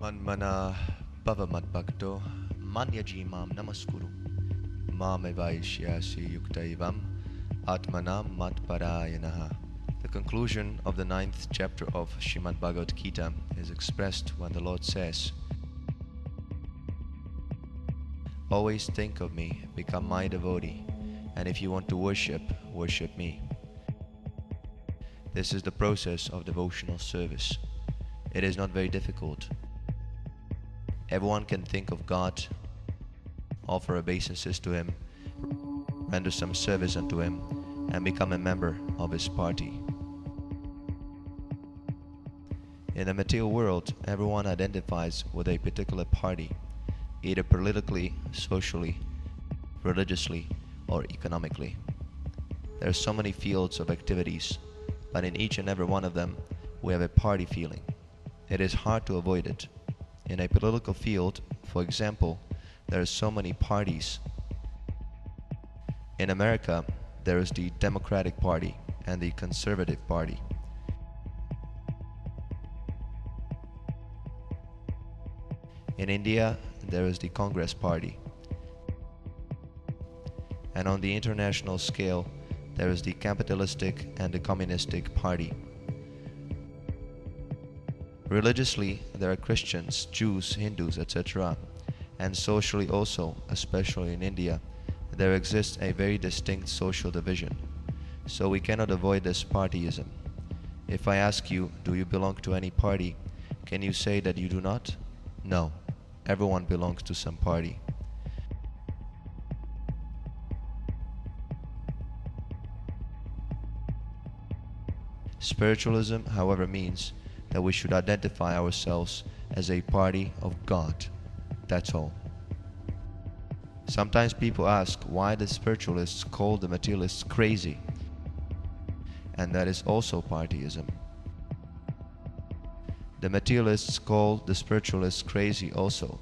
Manmana Bhavamadbhakto Manyaji Mam Namaskuru Mamevaishyasi Yuktaivam Atmanam Matparayanaha. The conclusion of the 9th chapter of Srimad Bhagavad Gita is expressed when the Lord says, "Always think of me, become my devotee, and if you want to worship, worship me." This is the process of devotional service. It is not very difficult. Everyone can think of God, offer obeisances to Him, render some service unto Him, and become a member of His party. In the material world, everyone identifies with a particular party, either politically, socially, religiously, or economically. There are so many fields of activities, but in each and every one of them, we have a party feeling. It is hard to avoid it. In a political field, for example, there are so many parties. In America, there is the Democratic Party and the Conservative Party. In India, there is the Congress Party. And on the international scale, there is the capitalistic and the communistic party. Religiously, there are Christians, Jews, Hindus, etc. And socially also, especially in India, there exists a very distinct social division. So we cannot avoid this partyism. If I ask you, do you belong to any party? Can you say that you do not? No. Everyone belongs to some party. Spiritualism, however, means that we should identify ourselves as a party of God. That's all. Sometimes people ask why the spiritualists call the materialists crazy, and that is also partyism. The materialists call the spiritualists crazy also.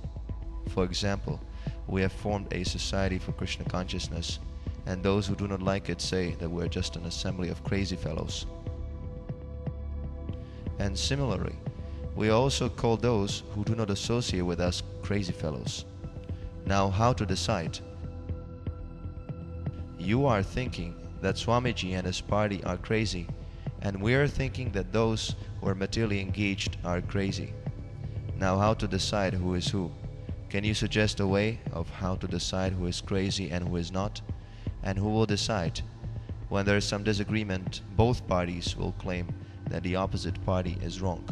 For example, we have formed a society for Krishna consciousness, and those who do not like it say that we are just an assembly of crazy fellows. And similarly, we also call those who do not associate with us crazy fellows. Now, how to decide? You are thinking that Swamiji and his party are crazy, and we are thinking that those who are materially engaged are crazy. Now, how to decide who is who? Can you suggest a way of how to decide who is crazy and who is not? And who will decide? When there is some disagreement, both parties will claim that the opposite party is wrong.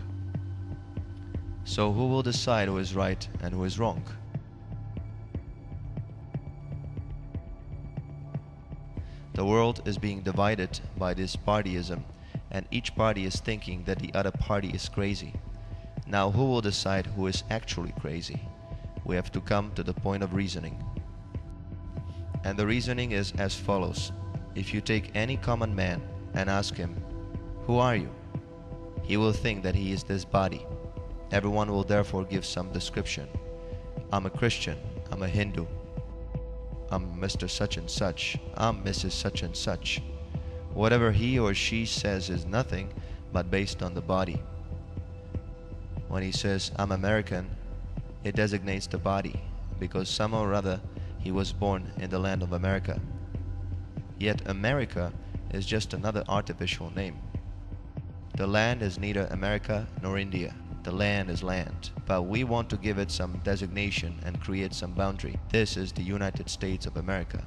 So who will decide who is right and who is wrong? The world is being divided by this partyism, and each party is thinking that the other party is crazy. Now who will decide who is actually crazy? We have to come to the point of reasoning. And the reasoning is as follows. If you take any common man and ask him, "Who are you?" he will think that he is this body. Everyone will therefore give some description. I'm a Christian, I'm a Hindu, I'm Mr. such and such, I'm Mrs. such and such. Whatever he or she says is nothing but based on the body. When he says, "I'm American," it designates the body, because somehow or other he was born in the land of America. Yet America is just another artificial name. The land is neither America nor India. The land is land, but we want to give it some designation and create some boundary. This is the United States of America.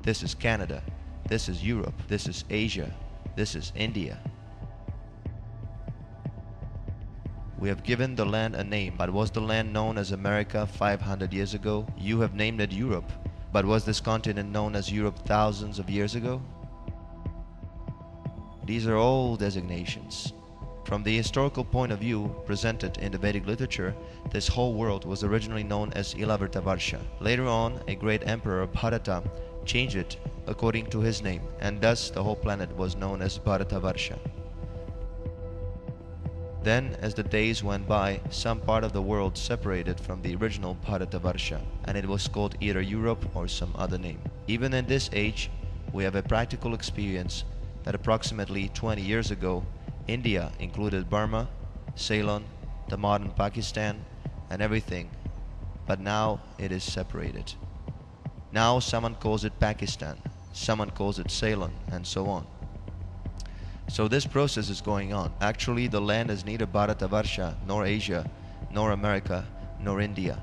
This is Canada. This is Europe. This is Asia. This is India. We have given the land a name, but was the land known as America 500 years ago? You have named it Europe, but was this continent known as Europe thousands of years ago? These are all designations. From the historical point of view presented in the Vedic literature, this whole world was originally known as Ilavartavarsha. Later on, a great emperor, Bharata, changed it according to his name, and thus the whole planet was known as Bharatavarsha. Then, as the days went by, some part of the world separated from the original Bharatavarsha, and it was called either Europe or some other name. Even in this age, we have a practical experience that approximately 20 years ago, India included Burma, Ceylon, the modern Pakistan, and everything, but now it is separated. Now someone calls it Pakistan, someone calls it Ceylon, and so on. So this process is going on. Actually, the land is neither Bharatavarsha, nor Asia, nor America, nor India.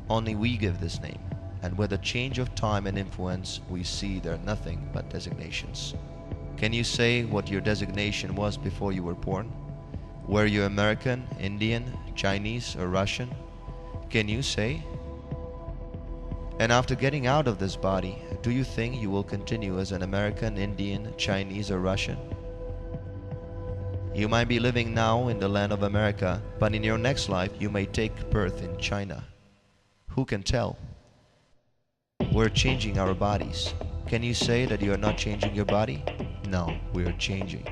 Only we give this name, and with a change of time and influence, we see they're nothing but designations. Can you say what your designation was before you were born? Were you American, Indian, Chinese, or Russian? Can you say? And after getting out of this body, do you think you will continue as an American, Indian, Chinese, or Russian? You might be living now in the land of America, but in your next life you may take birth in China. Who can tell? We're changing our bodies. Can you say that you are not changing your body? No, we are changing.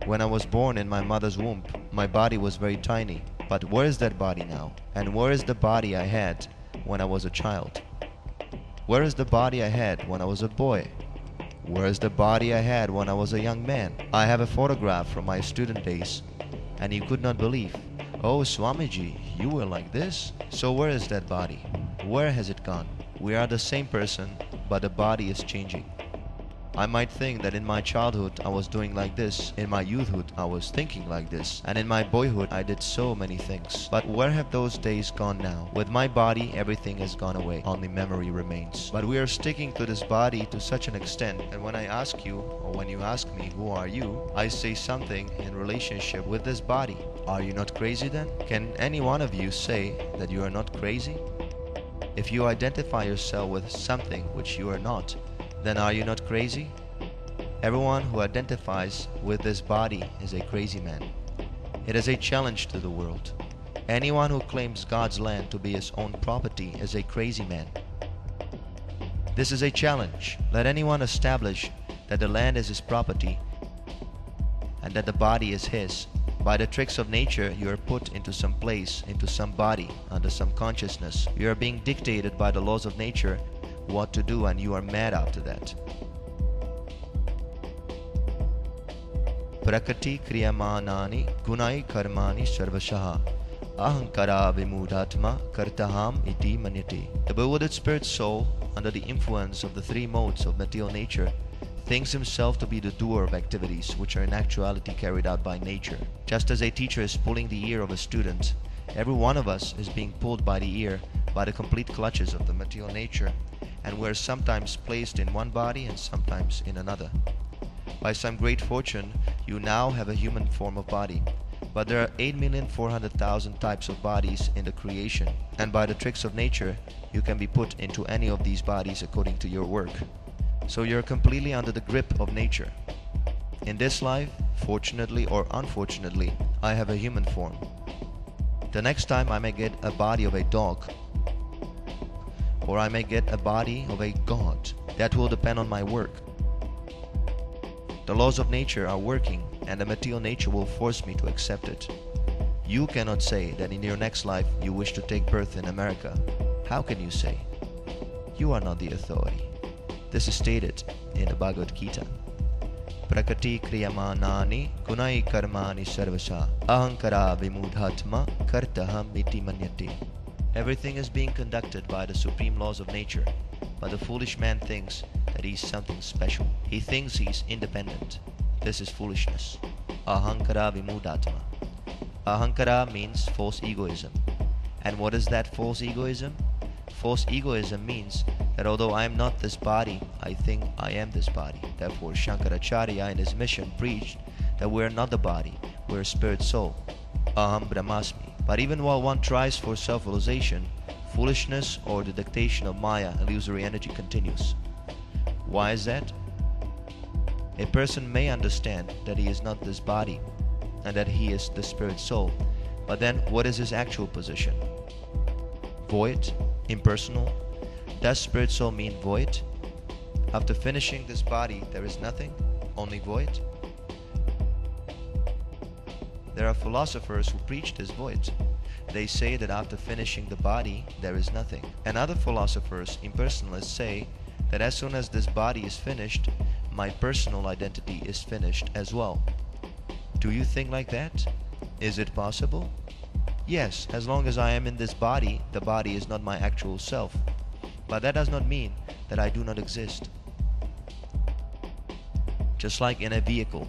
When I was born in my mother's womb, my body was very tiny. But where is that body now? And where is the body I had when I was a child? Where is the body I had when I was a boy? Where is the body I had when I was a young man? I have a photograph from my student days, and you could not believe. Oh, Swamiji, you were like this? So where is that body? Where has it gone? We are the same person, but the body is changing. I might think that in my childhood I was doing like this, in my youthhood I was thinking like this, and in my boyhood I did so many things. But where have those days gone now? With my body everything has gone away, only memory remains. But we are sticking to this body to such an extent, and when I ask you, or when you ask me who are you, I say something in relationship with this body. Are you not crazy then? Can any one of you say that you are not crazy? If you identify yourself with something which you are not, then are you not crazy? Everyone who identifies with this body is a crazy man. It is a challenge to the world. Anyone who claims God's land to be his own property is a crazy man. This is a challenge. Let anyone establish that the land is his property and that the body is his. By the tricks of nature, you are put into some place, into some body, under some consciousness. You are being dictated by the laws of nature what to do, and you are mad after that. Prakriti kriyamanani gunai karmani sarvashaha ahankara vimudhatma kartaham iti manyate. The bewildered spirit soul, under the influence of the three modes of material nature, thinks himself to be the doer of activities which are in actuality carried out by nature. Just as a teacher is pulling the ear of a student, every one of us is being pulled by the ear by the complete clutches of the material nature, and we're sometimes placed in one body and sometimes in another. By some great fortune, you now have a human form of body, but there are 8,400,000 types of bodies in the creation, and by the tricks of nature, you can be put into any of these bodies according to your work. So you're completely under the grip of nature. In this life, fortunately or unfortunately, I have a human form. The next time I may get a body of a dog, or I may get a body of a god. That will depend on my work. The laws of nature are working, and the material nature will force me to accept it. You cannot say that in your next life you wish to take birth in America. How can you say? You are not the authority. This is stated in the Bhagavad Gita. Prakriti kriyamanani gunai karmani sarvasa ahankara vimudhatma kartaham iti manyate. Everything is being conducted by the supreme laws of nature, but the foolish man thinks that he is something special. He thinks he is independent. This is foolishness. Ahankara vimudhatma. Ahankara means false egoism. And what is that false egoism? False egoism means that although I am not this body, I think I am this body. Therefore, Shankaracharya in his mission preached that we are not the body, we are spirit soul. Aham Brahmasmi. But even while one tries for self-realization, foolishness or the dictation of Maya, illusory energy, continues. Why is that? A person may understand that he is not this body and that he is the spirit soul, but then what is his actual position? Void? Impersonal? Does spirit soul mean void? After finishing this body, there is nothing, only void? There are philosophers who preach this void. They say that after finishing the body, there is nothing. And other philosophers, impersonalists, say that as soon as this body is finished, my personal identity is finished as well. Do you think like that? Is it possible? Yes, as long as I am in this body, the body is not my actual self. But that does not mean that I do not exist. Just like in a vehicle,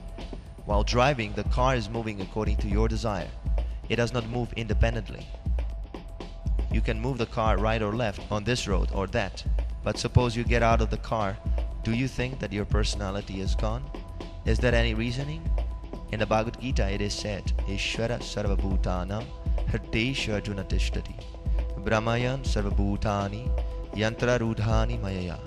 while driving, the car is moving according to your desire. It does not move independently. You can move the car right or left on this road or that. But suppose you get out of the car, do you think that your personality is gone? Is there any reasoning? In the Bhagavad Gita it is said, Ishvara sarvabhutanam hridesha arjuna tishtati brahmayan sarvabhutani yantra rudhani mayaya.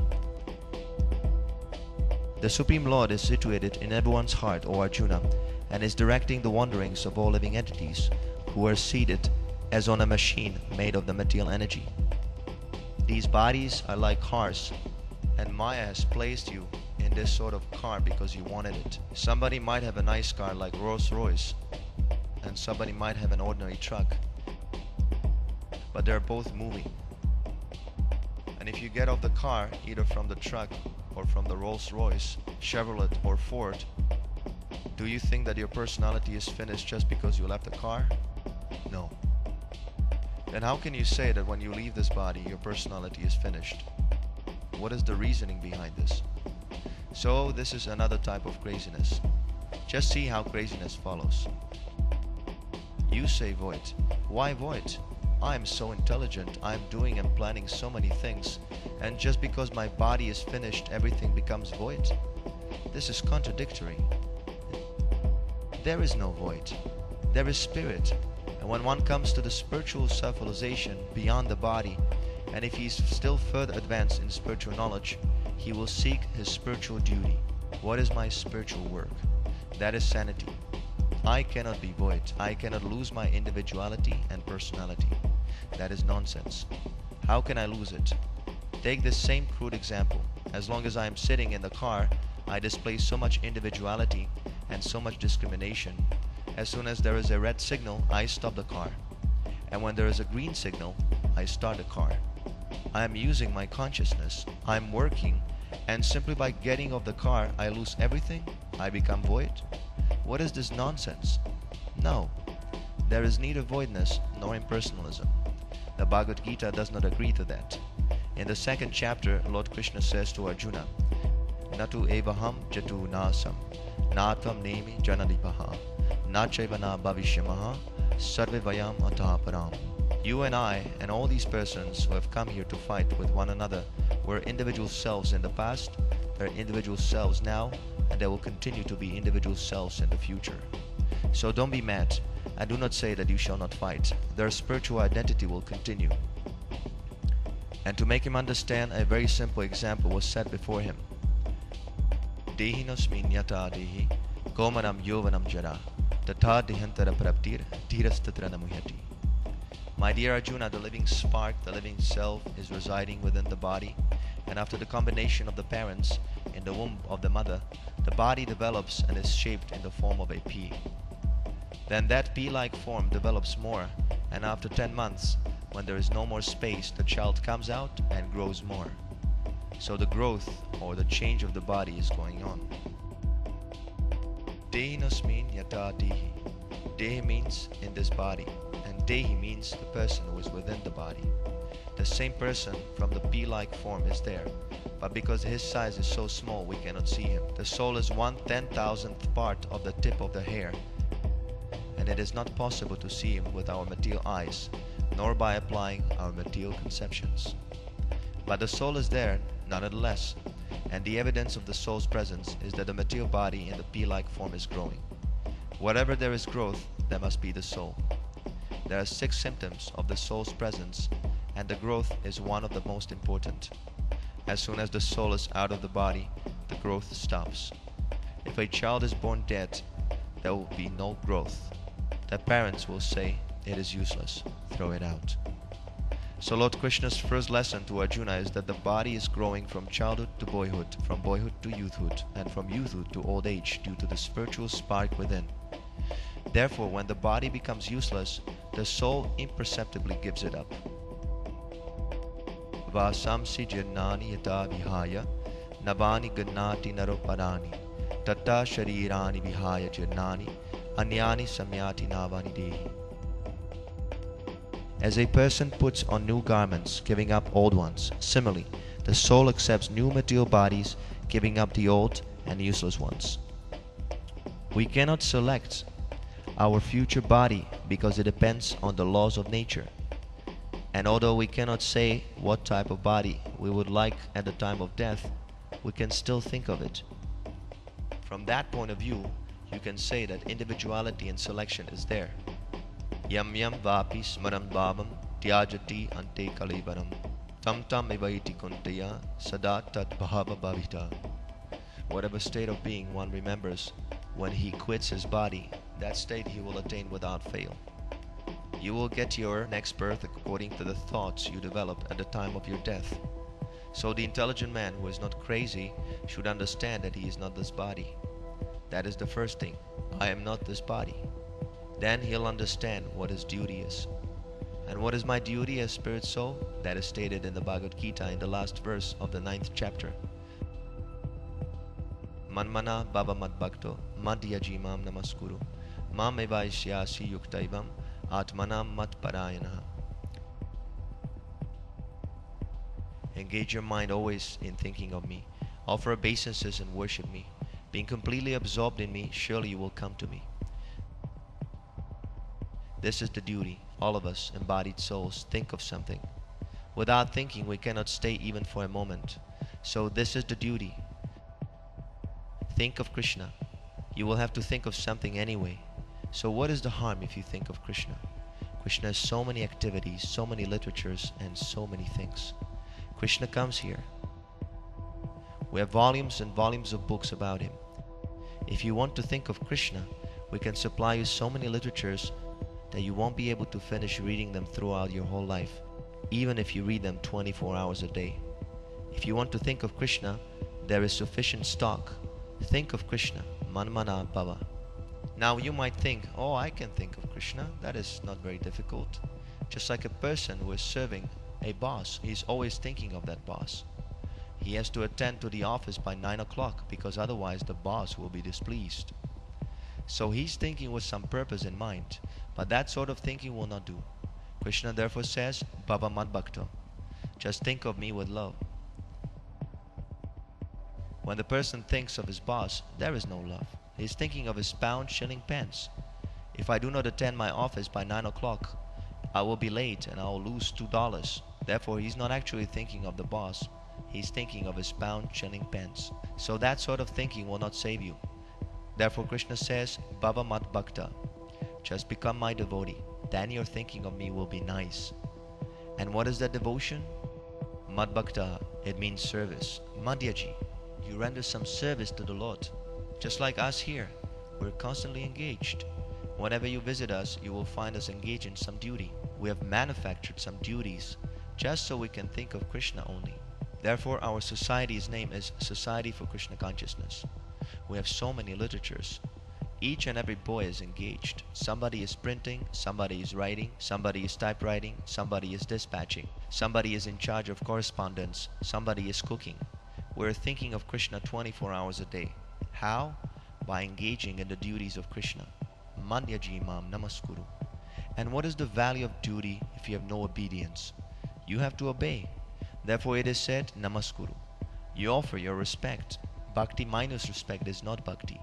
The Supreme Lord is situated in everyone's heart, O Arjuna, and is directing the wanderings of all living entities who are seated as on a machine made of the material energy. These bodies are like cars, and Maya has placed you in this sort of car because you wanted it. Somebody might have a nice car like Rolls-Royce, and somebody might have an ordinary truck, but they're both moving. And if you get off the car, either from the truck or from the Rolls-Royce, Chevrolet or Ford, do you think that your personality is finished just because you left the car? No. Then how can you say that when you leave this body, your personality is finished? What is the reasoning behind this? So this is another type of craziness. Just see how craziness follows. You say void. Why void? I am so intelligent, I am doing and planning so many things, and just because my body is finished, everything becomes void? This is contradictory. There is no void. There is spirit. And when one comes to the spiritual self-realization beyond the body, and if he is still further advanced in spiritual knowledge, he will seek his spiritual duty. What is my spiritual work? That is sanity. I cannot be void. I cannot lose my individuality and personality. That is nonsense. How can I lose it? Take this same crude example. As long as I am sitting in the car, I display so much individuality and so much discrimination. As soon as there is a red signal, I stop the car. And when there is a green signal, I start the car. I am using my consciousness. I am working, and simply by getting off the car, I lose everything? I become void? What is this nonsense? No. There is neither voidness nor impersonalism. The Bhagavad Gita does not agree to that. In the second chapter, Lord Krishna says to Arjuna, Natu evaham jatu nasam, natvam nemi janadipaha, nachaiva na bhavishyamaha, sarve vayam ataha param. You and I and all these persons who have come here to fight with one another were individual selves in the past, they are individual selves now, and they will continue to be individual selves in the future. So don't be mad. I do not say that you shall not fight. Their spiritual identity will continue. And to make him understand, a very simple example was set before him. Dehinosmin yata dehi, komanam yovanam jara, tata dehantara praptir, dhirastatra namuyati. My dear Arjuna, the living spark, the living self is residing within the body, and after the combination of the parents in the womb of the mother, the body develops and is shaped in the form of a pea. Then that pea-like form develops more, and after 10 months, when there is no more space, the child comes out and grows more. So the growth or the change of the body is going on. Dehinosmin yata dehi. Dehi means in this body, and Dehi means the person who is within the body. The same person from the pea-like form is there, but because his size is so small we cannot see him. The soul is 1/10,000th part of the tip of the hair, and it is not possible to see him with our material eyes, nor by applying our material conceptions. But the soul is there nonetheless, and the evidence of the soul's presence is that the material body in the pea-like form is growing. Wherever there is growth, there must be the soul. There are 6 symptoms of the soul's presence, and the growth is one of the most important. As soon as the soul is out of the body, the growth stops. If a child is born dead, there will be no growth. The parents will say, it is useless, throw it out. So Lord Krishna's first lesson to Arjuna is that the body is growing from childhood to boyhood, from boyhood to youthhood, and from youthhood to old age due to the spiritual spark within. Therefore, when the body becomes useless, the soul imperceptibly gives it up. Vasamsi jirnani yata vihaya, navani gannati naroparani, tata sharirani vihaya jirnani, anyani samyati navani dehi. As a person puts on new garments, giving up old ones, similarly, the soul accepts new material bodies, giving up the old and useless ones. We cannot select our future body because it depends on the laws of nature. And although we cannot say what type of body we would like at the time of death, we can still think of it. From that point of view, you can say that individuality and selection is there. Yam yam vapi smaram bhavam tyajati ante kalibaram tam tam evaiti kuntaya sada tat bhava bhavita. Whatever state of being one remembers when he quits his body, that state he will attain without fail. You will get your next birth according to the thoughts you develop at the time of your death. So the intelligent man who is not crazy should understand that he is not this body. That is the first thing. I am not this body. Then he'll understand what his duty is. And what is my duty as spirit soul? That is stated in the Bhagavad Gita in the last verse of the 9th chapter. Manmana bhava madbhakto madhyajimam namaskuru mam evaishyasi yuktaivam atmanam matparayana. Engage your mind always in thinking of me. Offer obeisances and worship me. Being completely absorbed in me, surely you will come to me. This is the duty. All of us, embodied souls, think of something. Without thinking, we cannot stay even for a moment. So this is the duty. Think of Krishna. You will have to think of something anyway. So what is the harm if you think of Krishna? Krishna has so many activities, so many literatures, and so many things. Krishna comes here. We have volumes and volumes of books about him. If you want to think of Krishna, we can supply you so many literatures that you won't be able to finish reading them throughout your whole life, even if you read them 24 hours a day. If you want to think of Krishna, there is sufficient stock. Think of Krishna, manmana bhava. Now you might think, oh, I can think of Krishna. That is not very difficult. Just like a person who is serving a boss, he is always thinking of that boss. He has to attend to the office by 9 o'clock because otherwise the boss will be displeased. So he's thinking with some purpose in mind, but that sort of thinking will not do. Krishna therefore says, bhava madbhakto. Just think of me with love. When the person thinks of his boss, there is no love. He is thinking of his pound, shilling, pence. If I do not attend my office by 9 o'clock, I will be late and I will lose $2. Therefore, he's not actually thinking of the boss. He's thinking of his pound, shilling, pence. So that sort of thinking will not save you. Therefore, Krishna says, bhava madbhakta. Just become my devotee. Then your thinking of me will be nice. And what is that devotion? Madbhakta, it means service. Madhyaji, you render some service to the Lord. Just like us here, we're constantly engaged. Whenever you visit us, you will find us engaged in some duty. We have manufactured some duties just so we can think of Krishna only. Therefore, our society's name is Society for Krishna Consciousness. We have so many literatures. Each and every boy is engaged. Somebody is printing, somebody is writing, somebody is typewriting, somebody is dispatching, somebody is in charge of correspondence, somebody is cooking. We're thinking of Krishna 24 hours a day. How? By engaging in the duties of Krishna. Manyaji mam namaskuru. And what is the value of duty if you have no obedience? You have to obey. Therefore it is said, namaskuru. You offer your respect. Bhakti minus respect is not bhakti.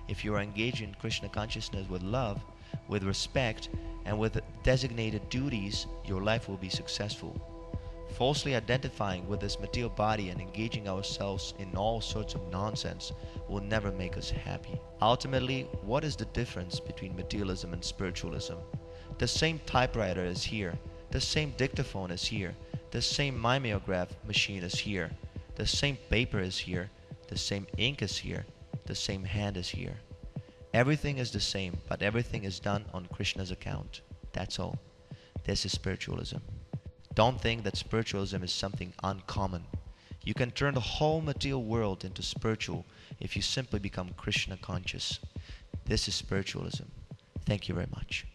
If you are engaged in Krishna consciousness with love, with respect, and with designated duties, your life will be successful. Falsely identifying with this material body and engaging ourselves in all sorts of nonsense will never make us happy. Ultimately, what is the difference between materialism and spiritualism? The same typewriter is here, the same dictaphone is here, the same mimeograph machine is here, the same paper is here, the same ink is here, the same hand is here. Everything is the same, but everything is done on Krishna's account. That's all. This is spiritualism. Don't think that spiritualism is something uncommon. You can turn the whole material world into spiritual if you simply become Krishna conscious. This is spiritualism. Thank you very much.